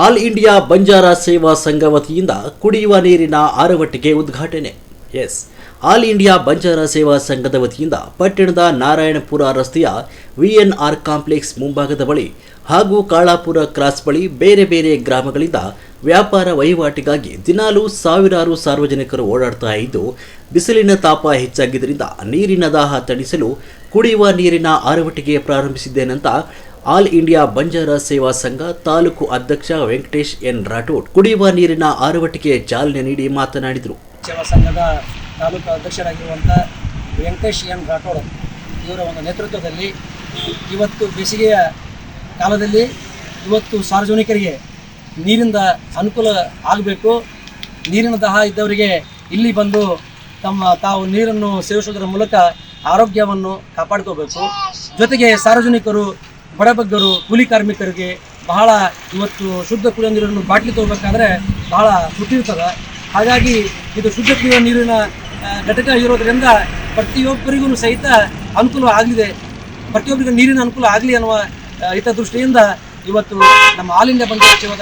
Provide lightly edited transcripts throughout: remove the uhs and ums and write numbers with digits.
All India Banjara ಸೇವಾ ಸಂಘ ವತಿಯಿಂದ ಕುಡಿಯುವ ನೀರಿನ ಆರವಟ್ಟಿಗೆ ಉದ್ಘಾಟನೆ. ಆಲ್ ಇಂಡಿಯಾ ಬಂಜಾರ ಸೇವಾ ಸಂಘದ ವತಿಯಿಂದ ಪಟ್ಟಣದ ನಾರಾಯಣಪುರ ರಸ್ತೆಯ ವಿಎನ್ಆರ್ ಕಾಂಪ್ಲೆಕ್ಸ್ ಮುಂಭಾಗದ ಬಳಿ ಹಾಗೂ ಕಾಳಾಪುರ ಕ್ರಾಸ್ ಬಳಿ ಬೇರೆ ಬೇರೆ ಗ್ರಾಮಗಳಿಂದ ವ್ಯಾಪಾರ ವಹಿವಾಟಿಗಾಗಿ ದಿನಾಲೂ ಸಾವಿರಾರು ಸಾರ್ವಜನಿಕರು ಓಡಾಡ್ತಾ ಇದ್ದು, ಬಿಸಿಲಿನ ತಾಪ ಹೆಚ್ಚಾಗಿದ್ದರಿಂದ ನೀರಿನ ದಾಹ ತಣಿಸಲು ಕುಡಿಯುವ ನೀರಿನ ಆರವಟ್ಟಿಗೆ ಪ್ರಾರಂಭಿಸಿದ್ದೇನಂತ ಆಲ್ ಇಂಡಿಯಾ ಬಂಜಾರ ಸೇವಾ ಸಂಘ ತಾಲೂಕು ಅಧ್ಯಕ್ಷ ವೆಂಕಟೇಶ್ ಎನ್ ರಾಠೋಡ್ ಕುಡಿಯುವ ನೀರಿನ ಆರವಟ್ಟಿಗೆ ಚಾಲನೆ ನೀಡಿ ಮಾತನಾಡಿದರು. ಸೇವಾ ಸಂಘದ ತಾಲೂಕು ಅಧ್ಯಕ್ಷರಾಗಿರುವಂಥ ವೆಂಕಟೇಶ್ ಎನ್ ರಾಠೋಡ್ ಇವರ ಒಂದು ನೇತೃತ್ವದಲ್ಲಿ ಇವತ್ತು ಬೇಸಿಗೆಯ ಕಾಲದಲ್ಲಿ ಇವತ್ತು ಸಾರ್ವಜನಿಕರಿಗೆ ನೀರಿನ ಅನುಕೂಲ ಆಗಬೇಕು, ನೀರಿನ ದಾಹ ಇದ್ದವರಿಗೆ ಇಲ್ಲಿ ಬಂದು ತಾವು ನೀರನ್ನು ಸೇವಿಸುವುದರ ಮೂಲಕ ಆರೋಗ್ಯವನ್ನು ಕಾಪಾಡ್ಕೋಬೇಕು. ಜೊತೆಗೆ ಸಾರ್ವಜನಿಕರು, ಬಡಬಗ್ಗರು, ಕೂಲಿ ಕಾರ್ಮಿಕರಿಗೆ ಬಹಳ ಇವತ್ತು ಶುದ್ಧ ಕುಡಿಯುವ ನೀರನ್ನು ಬಾಟ್ಲಿ ತಗೋಬೇಕಾದ್ರೆ ಬಹಳ ತುಟ್ಟಿರ್ತದೆ. ಹಾಗಾಗಿ ಇದು ಶುದ್ಧ ಕುಡಿಯುವ ನೀರಿನ ಘಟಕ ಇರೋದರಿಂದ ಪ್ರತಿಯೊಬ್ಬರಿಗೂ ಸಹಿತ ಅನುಕೂಲ ಆಗಲಿದೆ, ಪ್ರತಿಯೊಬ್ಬರಿಗೂ ನೀರಿನ ಅನುಕೂಲ ಆಗಲಿ ಅನ್ನುವ ಹಿತದೃಷ್ಟಿಯಿಂದ ಇವತ್ತು ನಮ್ಮ ಆಲ್ ಇಂಡಿಯಾ ಬಂಜಾರ ಸೇವಾ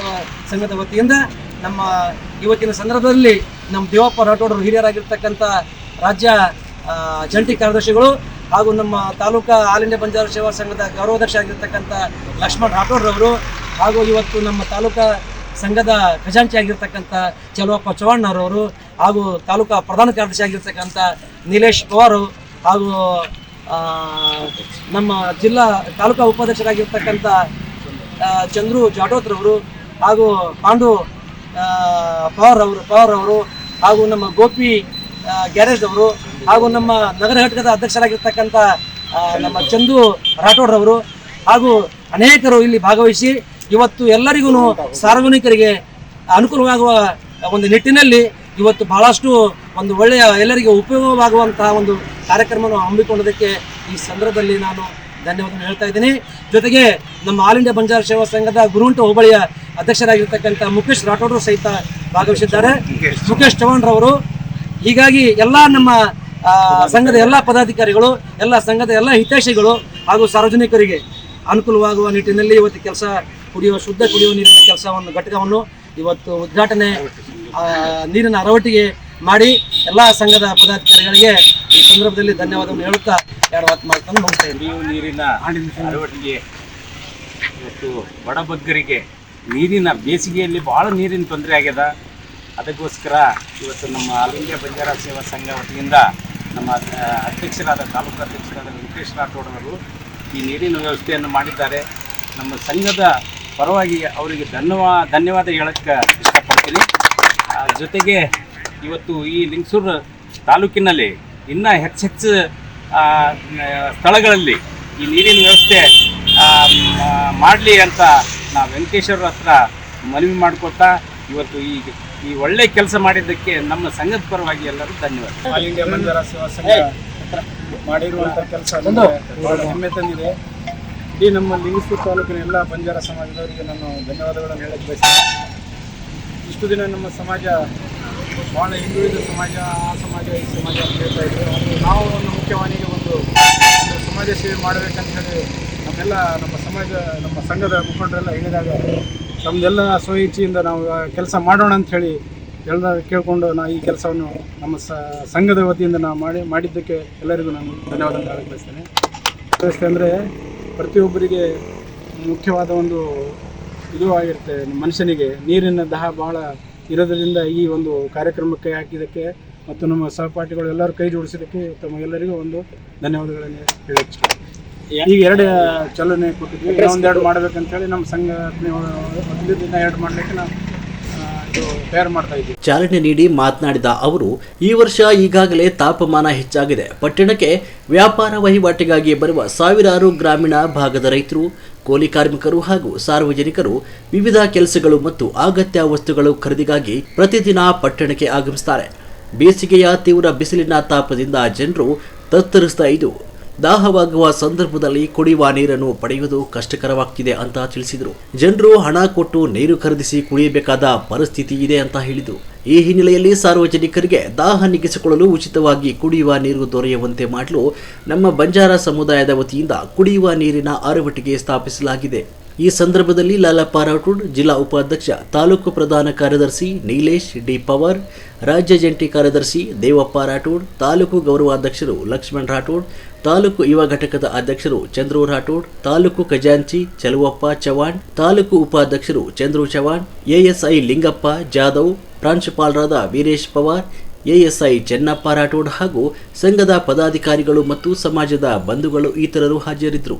ಸಂಘದ ವತಿಯಿಂದ ನಮ್ಮ ಇವತ್ತಿನ ಸಂದರ್ಭದಲ್ಲಿ ನಮ್ಮ ದೇವಪ್ಪ ರಾಠೋಡರು ಹಿರಿಯರಾಗಿರ್ತಕ್ಕಂಥ ರಾಜ್ಯ ಜಂಟಿ ಕಾರ್ಯದರ್ಶಿಗಳು ಹಾಗೂ ನಮ್ಮ ತಾಲೂಕಾ ಆಲ್ ಇಂಡಿಯಾ ಬಂಜಾರ ಸೇವಾ ಸಂಘದ ಗೌರವಾಧ್ಯಕ್ಷ ಆಗಿರ್ತಕ್ಕಂಥ ಲಕ್ಷ್ಮಣ್ ರಾಠೋಡ್ರವರು ಹಾಗೂ ಇವತ್ತು ನಮ್ಮ ತಾಲೂಕಾ ಸಂಘದ ಖಜಾಂಚಿ ಆಗಿರ್ತಕ್ಕಂಥ ಚಲುವಪ್ಪ ಚವ್ಹಾಣ್ರವರು ಹಾಗೂ ತಾಲೂಕಾ ಪ್ರಧಾನ ಕಾರ್ಯದರ್ಶಿ ಆಗಿರ್ತಕ್ಕಂಥ ನೀಲೇಶ್ ಪವಾರ್ ಹಾಗೂ ನಮ್ಮ ಜಿಲ್ಲಾ ತಾಲೂಕಾ ಉಪಾಧ್ಯಕ್ಷರಾಗಿರ್ತಕ್ಕಂಥ ಚಂದ್ರು ಜಾಟೋತ್ರವರು ಹಾಗೂ ಪಾಂಡು ಪವಾರ್ ಅವರು ಹಾಗೂ ನಮ್ಮ ಗೋಪಿ ಗ್ಯಾರೇಜ್ ಅವರು ಹಾಗೂ ನಮ್ಮ ನಗರ ಘಟಕದ ಅಧ್ಯಕ್ಷರಾಗಿರ್ತಕ್ಕಂಥ ನಮ್ಮ ಚಂದು ರಾಠೋಡ್ರವರು ಹಾಗೂ ಅನೇಕರು ಇಲ್ಲಿ ಭಾಗವಹಿಸಿ ಇವತ್ತು ಎಲ್ಲರಿಗೂ ಸಾರ್ವಜನಿಕರಿಗೆ ಅನುಕೂಲವಾಗುವ ಒಂದು ನಿಟ್ಟಿನಲ್ಲಿ ಇವತ್ತು ಬಹಳಷ್ಟು ಒಂದು ಒಳ್ಳೆಯ ಎಲ್ಲರಿಗೆ ಉಪಯೋಗವಾಗುವಂತಹ ಒಂದು ಕಾರ್ಯಕ್ರಮವನ್ನು ಹಮ್ಮಿಕೊಂಡದಕ್ಕೆ ಈ ಸಂದರ್ಭದಲ್ಲಿ ನಾನು ಧನ್ಯವಾದ ಹೇಳ್ತಾ ಇದ್ದೀನಿ. ಜೊತೆಗೆ ನಮ್ಮ ಆಲ್ ಇಂಡಿಯಾ ಬಂಜಾರ ಸೇವಾ ಸಂಘದ ಗುರುಂಟ ಹೋಬಳಿಯ ಅಧ್ಯಕ್ಷರಾಗಿರ್ತಕ್ಕಂಥ ಮುಖೇಶ್ ರಾಠೋಡ್ರು ಸಹಿತ ಭಾಗವಹಿಸಿದ್ದಾರೆ, ಮುಖೇಶ್ ಚವ್ಹಾಣ್ರವರು. ಹೀಗಾಗಿ ಎಲ್ಲ ನಮ್ಮ ಸಂಘದ ಎಲ್ಲ ಪದಾಧಿಕಾರಿಗಳು, ಎಲ್ಲ ಸಂಘದ ಎಲ್ಲ ಹಿತೈಷಿಗಳು ಹಾಗೂ ಸಾರ್ವಜನಿಕರಿಗೆ ಅನುಕೂಲವಾಗುವ ನಿಟ್ಟಿನಲ್ಲಿ ಇವತ್ತು ಶುದ್ಧ ಕುಡಿಯುವ ನೀರಿನ ಕೆಲಸವನ್ನು ಘಟಕವನ್ನು ಇವತ್ತು ಉದ್ಘಾಟನೆ ನೀರಿನ ಅರವಟ್ಟಿಗೆ ಮಾಡಿ ಎಲ್ಲ ಸಂಘದ ಪದಾಧಿಕಾರಿಗಳಿಗೆ ಈ ಸಂದರ್ಭದಲ್ಲಿ ಧನ್ಯವಾದವನ್ನು ಹೇಳುತ್ತಾ ಎರಡು ಮಾತು ಮಾಡ್ಕೊಂಡು ಹೋಗ್ತಾ ಇದ್ದೀವಿ. ನೀರಿನ ಅರವಟ್ಟಿಗೆ ಇವತ್ತು ಬಡಬಗ್ಗರಿಗೆ ನೀರಿನ ಬೇಸಿಗೆಯಲ್ಲಿ ಭಾಳ ನೀರಿನ ತೊಂದರೆ ಆಗ್ಯದ. ಅದಕ್ಕೋಸ್ಕರ ಇವತ್ತು ನಮ್ಮ ಆಲ್ ಇಂಡಿಯಾ ಬಂಜಾರ ಸೇವಾ ಸಂಘ ವತಿಯಿಂದ ನಮ್ಮ ಅಧ್ಯಕ್ಷರಾದ ತಾಲೂಕು ಅಧ್ಯಕ್ಷರಾದ ವೆಂಕಟೇಶ್ ರಾಠೋಡ್ ಅವರು ಈ ನೀರಿನ ವ್ಯವಸ್ಥೆಯನ್ನು ಮಾಡಿದ್ದಾರೆ. ನಮ್ಮ ಸಂಘದ ಪರವಾಗಿ ಅವರಿಗೆ ಧನ್ಯವಾದ ಹೇಳಕ್ಕೆ ಇಷ್ಟಪಡ್ತೀನಿ. ಜೊತೆಗೆ ಇವತ್ತು ಈ ಲಿಂಗಸೂರು ತಾಲೂಕಿನಲ್ಲಿ ಇನ್ನೂ ಹೆಚ್ಚೆಚ್ಚು ಸ್ಥಳಗಳಲ್ಲಿ ಈ ನೀರಿನ ವ್ಯವಸ್ಥೆ ಮಾಡಲಿ ಅಂತ ನಾವು ವೆಂಕಟೇಶ್ವರ ಹತ್ರ ಮನವಿ ಮಾಡಿಕೊಳ್ತಾ ಇವತ್ತು ಈ ಒಳ್ಳೆ ಕೆಲಸ ಮಾಡಿದ್ದಕ್ಕೆ ನಮ್ಮ ಸಂಘದ ಪರವಾಗಿ ಎಲ್ಲರೂ ಧನ್ಯವಾದ. ಆಲ್ ಇಂಡಿಯಾ ಬಂಜಾರ ಸೇವಾ ಸಂಘ ಮಾಡಿರುವಂಥ ಕೆಲಸ ಹೆಮ್ಮೆ ತಂದಿದೆ. ಇಡೀ ನಮ್ಮ ಲಿಂಗಸೂರು ತಾಲೂಕಿನ ಎಲ್ಲ ಬಂಜಾರ ಸಮಾಜದವರಿಗೆ ನಾನು ಧನ್ಯವಾದಗಳನ್ನು ಹೇಳಕ್ಕೆ ಬಯಸ್ತೇನೆ. ಇಷ್ಟು ದಿನ ನಮ್ಮ ಸಮಾಜ ಭಾಳ ಹಿಂದುಳಿದ ಸಮಾಜ, ಆ ಸಮಾಜ, ಈ ಸಮಾಜ ಅಂತ ಹೇಳ್ತಾ ಇದ್ರು. ಅದು ನಾವು ಒಂದು ಮುಖ್ಯವಾಹಿನಿಗೆ ಒಂದು ಸಮಾಜ ಸೇವೆ ಮಾಡಬೇಕಂತ ಹೇಳಿ ನಮ್ಮ ಸಂಘದ ಮುಖಂಡರೆಲ್ಲ ಹೇಳಿದಾಗ ನಮ್ಮದೆಲ್ಲ ಸ್ವಇಚ್ಛೆಯಿಂದ ನಾವು ಕೆಲಸ ಮಾಡೋಣ ಅಂತ ಹೇಳಿ ಎಲ್ಲರೂ ಕೇಳಿಕೊಂಡು ನಾವು ಈ ಕೆಲಸವನ್ನು ನಮ್ಮ ಸಂಘದ ವತಿಯಿಂದ ನಾವು ಮಾಡಿದ್ದಕ್ಕೆ ಎಲ್ಲರಿಗೂ ನಾನು ಧನ್ಯವಾದ ಹೇಳಕ್ಕೆ ಬಯಸ್ತೇನೆ. ವ್ಯವಸ್ಥೆ ಅಂದರೆ ಪ್ರತಿಯೊಬ್ಬರಿಗೆ ಮುಖ್ಯವಾದ ಒಂದು ಇದು ಆಗಿರುತ್ತೆ. ಮನುಷ್ಯನಿಗೆ ನೀರಿನ ದಾಹ ಬಹಳ ಇರೋದರಿಂದ ಈ ಒಂದು ಕಾರ್ಯಕ್ರಮಕ್ಕೆ ಹಾಕಿದ್ದಕ್ಕೆ ಮತ್ತು ನಮ್ಮ ಸಹಪಾಠಿಗಳು ಎಲ್ಲರೂ ಕೈ ಜೋಡಿಸಿದ್ದಕ್ಕೆ ತಮ್ಮ ಎಲ್ಲರಿಗೂ ಒಂದು ಧನ್ಯವಾದಗಳನ್ನು ಹೇಳಕ್ಕೆ ಇಷ್ಟ. ಈಗ 2 ಚಾಲನೆ ಕೊಟ್ಟಿದ್ವಿ, ಒಂದೆರಡು ಮಾಡಬೇಕಂತೇಳಿ ನಮ್ಮ ಸಂಘಟನೆ ಮೊದಲಿಂದ 2 ಮಾಡಲಿಕ್ಕೆ ನಾವು ತಯಾರು ಮಾಡ್ತಾ ಇದ್ದೀವಿ. ಚಾಲನೆ ನೀಡಿ ಮಾತನಾಡಿದ ಅವರು, ಈ ವರ್ಷ ಈಗಾಗಲೇ ತಾಪಮಾನ ಹೆಚ್ಚಾಗಿದೆ. ಪಟ್ಟಣಕ್ಕೆ ವ್ಯಾಪಾರ ವಹಿವಾಟಿಗಾಗಿ ಬರುವ ಸಾವಿರಾರು ಗ್ರಾಮೀಣ ಭಾಗದ ರೈತರು, ಕೂಲಿ ಕಾರ್ಮಿಕರು ಹಾಗೂ ಸಾರ್ವಜನಿಕರು ವಿವಿಧ ಕೆಲಸಗಳು ಮತ್ತು ಅಗತ್ಯ ವಸ್ತುಗಳು ಖರೀದಿಗಾಗಿ ಪ್ರತಿದಿನ ಪಟ್ಟಣಕ್ಕೆ ಆಗಮಿಸುತ್ತಾರೆ. ಬೇಸಿಗೆಯ ತೀವ್ರ ಬಿಸಿಲಿನ ತಾಪದಿಂದ ಜನರು ತತ್ತರಿಸ್ತಾ ಇದ್ದು, ದಾಹವಾಗುವ ಸಂದರ್ಭದಲ್ಲಿ ಕುಡಿಯುವ ನೀರನ್ನು ಪಡೆಯುವುದು ಕಷ್ಟಕರವಾಗ್ತಿದೆ ಅಂತ ತಿಳಿಸಿದರು. ಜನರು ಹಣ ಕೊಟ್ಟು ನೀರು ಖರೀದಿಸಿ ಕುಡಿಯಬೇಕಾದ ಪರಿಸ್ಥಿತಿ ಇದೆ ಅಂತ ಹೇಳಿದರು. ಈ ಹಿನ್ನೆಲೆಯಲ್ಲಿ ಸಾರ್ವಜನಿಕರಿಗೆ ದಾಹ ನೀಗಿಸಿಕೊಳ್ಳಲು ಉಚಿತವಾಗಿ ಕುಡಿಯುವ ನೀರು ದೊರೆಯುವಂತೆ ಮಾಡಲು ನಮ್ಮ ಬಂಜಾರ ಸಮುದಾಯದ ವತಿಯಿಂದ ಕುಡಿಯುವ ನೀರಿನ ಅರವಟ್ಟಿಗೆ ಸ್ಥಾಪಿಸಲಾಗಿದೆ. ಈ ಸಂದರ್ಭದಲ್ಲಿ ಲಾಲಪ್ಪ ರಾಠೋಡ್, ಜಿಲ್ಲಾ ಉಪಾಧ್ಯಕ್ಷ ತಾಲೂಕು ಪ್ರಧಾನ ಕಾರ್ಯದರ್ಶಿ ನೀಲೇಶ್ ಡಿ ಪವರ್, ರಾಜ್ಯ ಜಂಟಿ ಕಾರ್ಯದರ್ಶಿ ದೇವಪ್ಪ ರಾಠೋಡ್, ತಾಲೂಕು ಗೌರವಾಧ್ಯಕ್ಷರು ಲಕ್ಷ್ಮಣ್ ರಾಠೋಡ್, ತಾಲೂಕು ಯುವ ಘಟಕದ ಅಧ್ಯಕ್ಷರು ಚಂದ್ರು ರಾಠೋಡ್, ತಾಲೂಕು ಖಜಾಂಚಿ ಚಲುವಪ್ಪ ಚವಾಣ್, ತಾಲೂಕು ಉಪಾಧ್ಯಕ್ಷರು ಚಂದ್ರು ಚವಾಣ್, ಎಎಸ್ಐ ಲಿಂಗಪ್ಪ ಜಾಧವ್, ಪ್ರಾಂಶುಪಾಲರಾದ ವೀರೇಶ್ ಪವಾರ್, ಎಎಸ್ಐ ಚೆನ್ನಪ್ಪ ರಾಠೋಡ್ ಹಾಗೂ ಸಂಘದ ಪದಾಧಿಕಾರಿಗಳು ಮತ್ತು ಸಮಾಜದ ಬಂಧುಗಳು ಇತರರು ಹಾಜರಿದ್ದರು.